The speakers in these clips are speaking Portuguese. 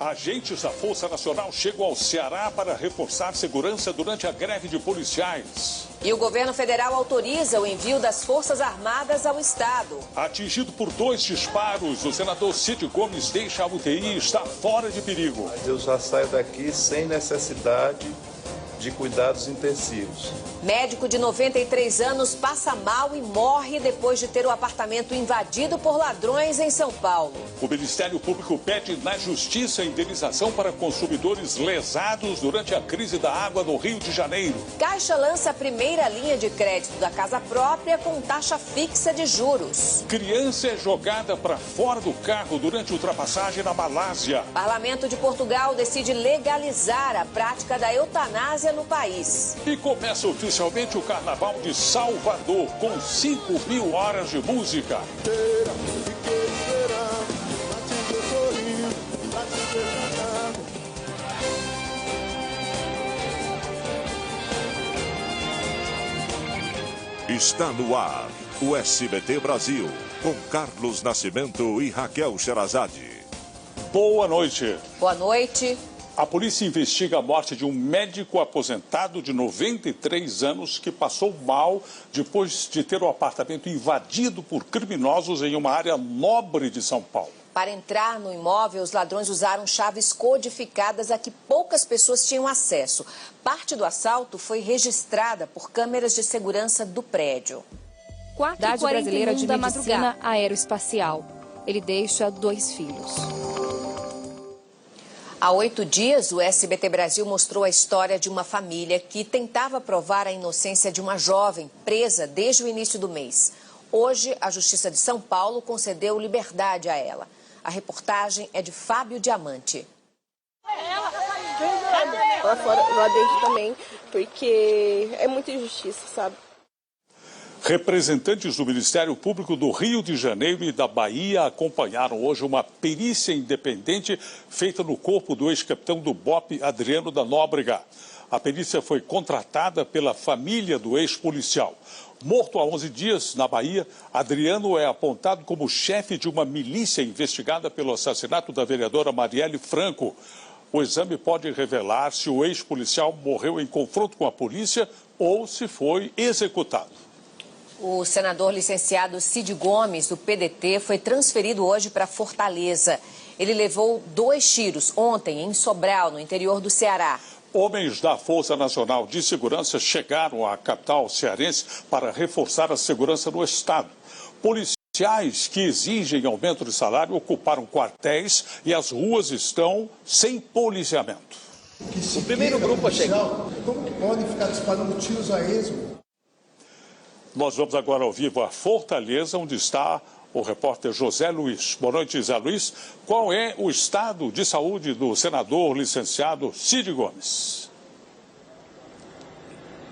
Agentes da Força Nacional chegam ao Ceará para reforçar segurança durante a greve de policiais. E o governo federal autoriza o envio das Forças Armadas ao estado. Atingido por 2 disparos, o senador Cid Gomes deixa a UTI e está fora de perigo. Mas eu já saio daqui sem necessidade de cuidados intensivos. Médico de 93 anos passa mal e morre depois de ter o apartamento invadido por ladrões em São Paulo. O Ministério Público pede na Justiça indenização para consumidores lesados durante a crise da água no Rio de Janeiro. Caixa lança a primeira linha de crédito da casa própria com taxa fixa de juros. Criança é jogada para fora do carro durante ultrapassagem na Malásia. Parlamento de Portugal decide legalizar a prática da eutanásia no país. E começa oficialmente o Carnaval de Salvador, com 5.000 horas de música. Está no ar o SBT Brasil, com Carlos Nascimento e Raquel Sherazade. Boa noite. Boa noite. A polícia investiga a morte de um médico aposentado de 93 anos que passou mal depois de ter o apartamento invadido por criminosos em uma área nobre de São Paulo. Para entrar no imóvel, os ladrões usaram chaves codificadas a que poucas pessoas tinham acesso. Parte do assalto foi registrada por câmeras de segurança do prédio. Unidade Brasileira de Medicina Aeroespacial. Ele deixa 2 filhos. Há 8 dias, o SBT Brasil mostrou a história de uma família que tentava provar a inocência de uma jovem presa desde o início do mês. Hoje, a Justiça de São Paulo concedeu liberdade a ela. A reportagem é de Fábio Diamante. Lá fora, lá dentro também, porque é muita injustiça, sabe? Representantes do Ministério Público do Rio de Janeiro e da Bahia acompanharam hoje uma perícia independente feita no corpo do ex-capitão do BOPE, Adriano da Nóbrega. A perícia foi contratada pela família do ex-policial. Morto há 11 dias, na Bahia, Adriano é apontado como chefe de uma milícia investigada pelo assassinato da vereadora Marielle Franco. O exame pode revelar se o ex-policial morreu em confronto com a polícia ou se foi executado. O senador licenciado Cid Gomes, do PDT, foi transferido hoje para Fortaleza. Ele levou 2 tiros ontem em Sobral, no interior do Ceará. Homens da Força Nacional de Segurança chegaram à capital cearense para reforçar a segurança no estado. Policiais que exigem aumento de salário ocuparam quartéis e as ruas estão sem policiamento. O primeiro grupo a chegar. Como que podem ficar disparando tiros a esmo? Nós vamos agora ao vivo a Fortaleza, onde está o repórter José Luiz. Boa noite, José Luiz. Qual é o estado de saúde do senador licenciado Cid Gomes?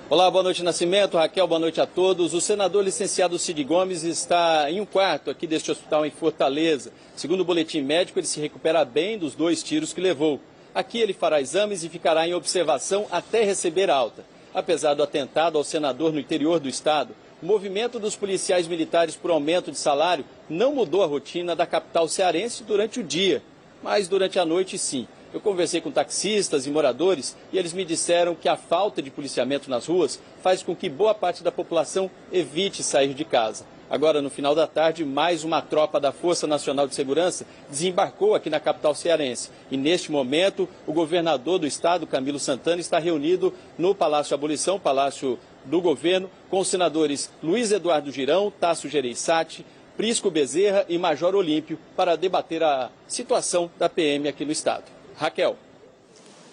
Olá, boa noite, Nascimento. Raquel, boa noite a todos. O senador licenciado Cid Gomes está em um quarto aqui deste hospital em Fortaleza. Segundo o boletim médico, ele se recupera bem dos 2 tiros que levou. Aqui ele fará exames e ficará em observação até receber alta. Apesar do atentado ao senador no interior do estado, o movimento dos policiais militares por aumento de salário não mudou a rotina da capital cearense durante o dia, mas durante a noite sim. Eu conversei com taxistas e moradores e eles me disseram que a falta de policiamento nas ruas faz com que boa parte da população evite sair de casa. Agora, no final da tarde, mais uma tropa da Força Nacional de Segurança desembarcou aqui na capital cearense. E, neste momento, o governador do estado, Camilo Santana, está reunido no Palácio Abolição, Palácio do Governo, com os senadores Luiz Eduardo Girão, Tasso Gereissati, Prisco Bezerra e Major Olímpio, para debater a situação da PM aqui no estado. Raquel.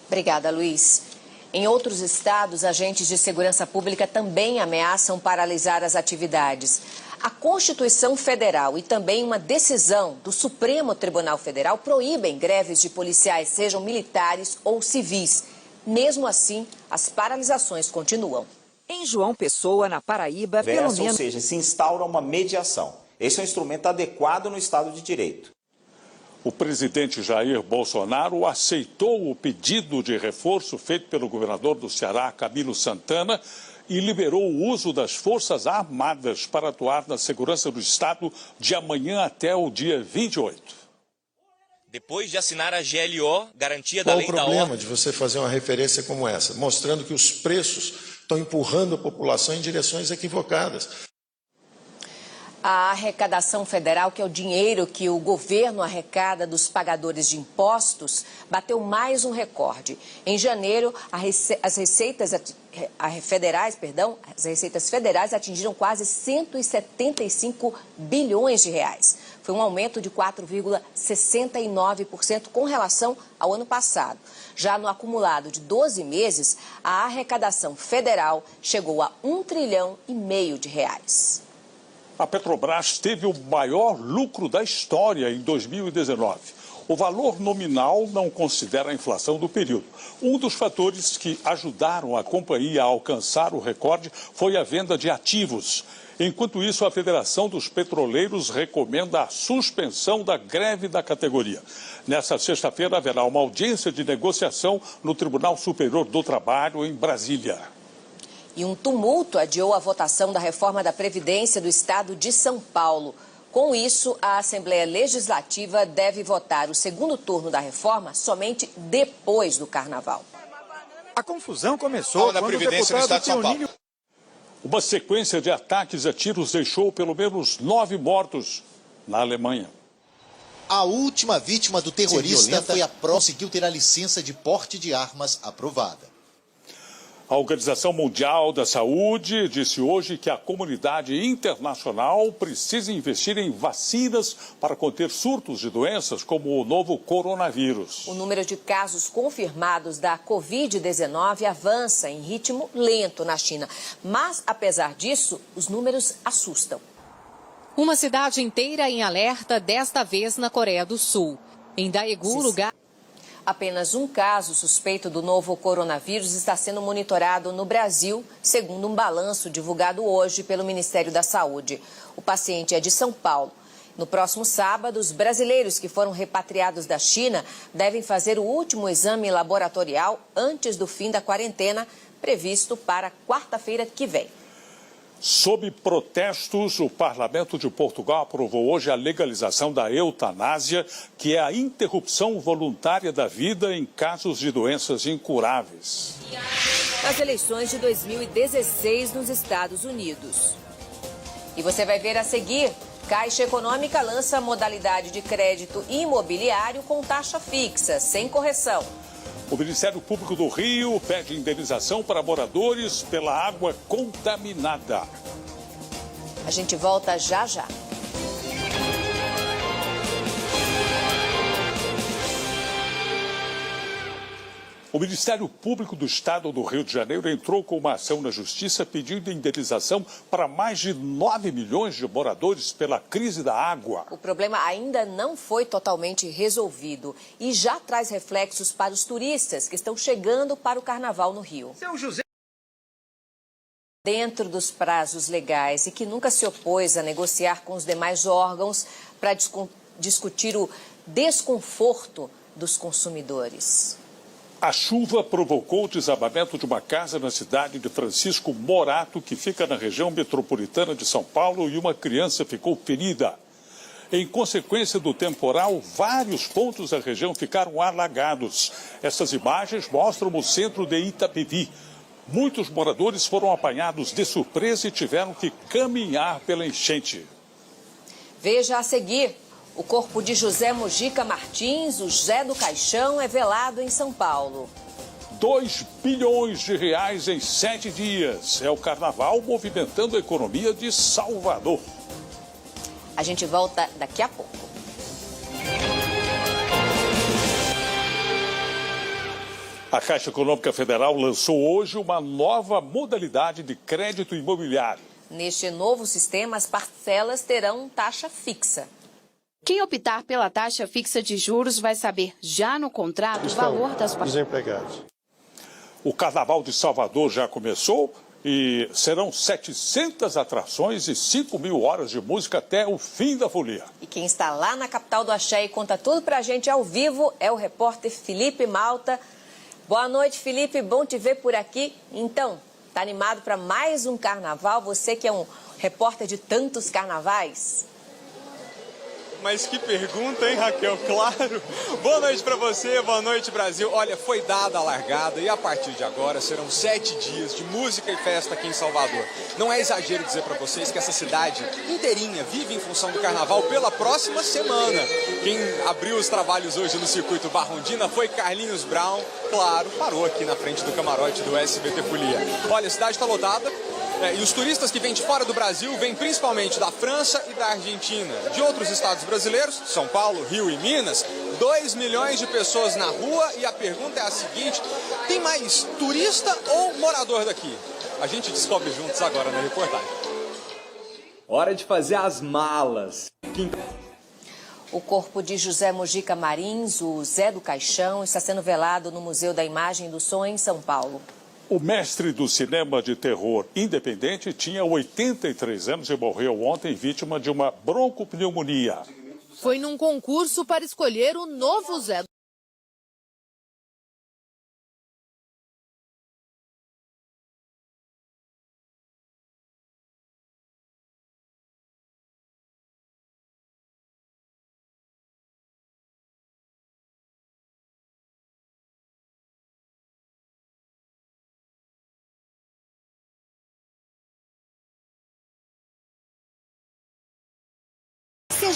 Obrigada, Luiz. Em outros estados, agentes de segurança pública também ameaçam paralisar as atividades. A Constituição Federal e também uma decisão do Supremo Tribunal Federal proíbem greves de policiais, sejam militares ou civis. Mesmo assim, as paralisações continuam. Em João Pessoa, na Paraíba, pelo menos... Ou seja, se instaura uma mediação. Esse é um instrumento adequado no Estado de Direito. O presidente Jair Bolsonaro aceitou o pedido de reforço feito pelo governador do Ceará, Camilo Santana, e liberou o uso das Forças Armadas para atuar na segurança do Estado de amanhã até o dia 28. depois de assinar a GLO, Garantia da Qual Lei o da problema Ordem. de você fazer uma referência como essa, mostrando que os preços estão empurrando a população em direções equivocadas? A arrecadação federal, que é o dinheiro que o governo arrecada dos pagadores de impostos, bateu mais um recorde. Em janeiro, as receitas federais atingiram quase 175 bilhões de reais. Foi um aumento de 4,69% com relação ao ano passado. Já no acumulado de 12 meses, a arrecadação federal chegou a R$1,5 trilhão de reais. A Petrobras teve o maior lucro da história em 2019. O valor nominal não considera a inflação do período. Um dos fatores que ajudaram a companhia a alcançar o recorde foi a venda de ativos. Enquanto isso, a Federação dos Petroleiros recomenda a suspensão da greve da categoria. Nesta sexta-feira, haverá uma audiência de negociação no Tribunal Superior do Trabalho, em Brasília. E um tumulto adiou a votação da reforma da Previdência do Estado de São Paulo. Com isso, a Assembleia Legislativa deve votar o segundo turno da reforma somente depois do Carnaval. A confusão começou quando o deputado Teonílio... Uma sequência de ataques a tiros deixou pelo menos 9 mortos na Alemanha. A última vítima do terrorista conseguiu ter a licença de porte de armas aprovada. A Organização Mundial da Saúde disse hoje que a comunidade internacional precisa investir em vacinas para conter surtos de doenças como o novo coronavírus. O número de casos confirmados da Covid-19 avança em ritmo lento na China. Mas, apesar disso, os números assustam. Uma cidade inteira em alerta, desta vez na Coreia do Sul. Em Daegu, lugar... Apenas um caso suspeito do novo coronavírus está sendo monitorado no Brasil, segundo um balanço divulgado hoje pelo Ministério da Saúde. O paciente é de São Paulo. No próximo sábado, os brasileiros que foram repatriados da China devem fazer o último exame laboratorial antes do fim da quarentena, previsto para quarta-feira que vem. Sob protestos, o Parlamento de Portugal aprovou hoje a legalização da eutanásia, que é a interrupção voluntária da vida em casos de doenças incuráveis. Nas eleições de 2016 nos Estados Unidos. E você vai ver a seguir: Caixa Econômica lança modalidade de crédito imobiliário com taxa fixa, sem correção. O Ministério Público do Rio pede indenização para moradores pela água contaminada. A gente volta já já. O Ministério Público do Estado do Rio de Janeiro entrou com uma ação na Justiça pedindo indenização para mais de 9 milhões de moradores pela crise da água. O problema ainda não foi totalmente resolvido e já traz reflexos para os turistas que estão chegando para o Carnaval no Rio. Dentro dos prazos legais e que nunca se opôs a negociar com os demais órgãos para discutir o desconforto dos consumidores. A chuva provocou o desabamento de uma casa na cidade de Francisco Morato, que fica na região metropolitana de São Paulo, e uma criança ficou ferida. Em consequência do temporal, vários pontos da região ficaram alagados. Essas imagens mostram o centro de Itapevi. Muitos moradores foram apanhados de surpresa e tiveram que caminhar pela enchente. Veja a seguir. O corpo de José Mojica Martins, o Zé do Caixão, é velado em São Paulo. 2 bilhões de reais em 7 dias. É o carnaval movimentando a economia de Salvador. A gente volta daqui a pouco. A Caixa Econômica Federal lançou hoje uma nova modalidade de crédito imobiliário. Neste novo sistema, as parcelas terão taxa fixa. Quem optar pela taxa fixa de juros vai saber já no contrato o valor das parcelas. Desempregados. O Carnaval de Salvador já começou e serão 700 atrações e 5 mil horas de música até o fim da folia. E quem está lá na capital do Axé e conta tudo pra gente ao vivo é o repórter Felipe Malta. Boa noite, Felipe, bom te ver por aqui. Então, tá animado para mais um carnaval? Você que é um repórter de tantos carnavais? Mas que pergunta, hein, Raquel? Claro. Boa noite para você, boa noite, Brasil. Olha, foi dada a largada e a partir de agora serão 7 dias de música e festa aqui em Salvador. Não é exagero dizer para vocês que essa cidade inteirinha vive em função do carnaval pela próxima semana. Quem abriu os trabalhos hoje no circuito Barrondina foi Carlinhos Brown. Claro, parou aqui na frente do camarote do SBT Folia. Olha, a cidade está lotada. E os turistas que vêm de fora do Brasil vêm principalmente da França e da Argentina. De outros estados brasileiros, São Paulo, Rio e Minas, 2 milhões de pessoas na rua. E a pergunta é a seguinte: tem mais turista ou morador daqui? A gente descobre juntos agora na reportagem. Hora de fazer as malas. O corpo de José Mojica Marins, o Zé do Caixão, está sendo velado no Museu da Imagem do Som, em São Paulo. O mestre do cinema de terror independente tinha 83 anos e morreu ontem vítima de uma broncopneumonia. Foi num concurso para escolher o novo Zé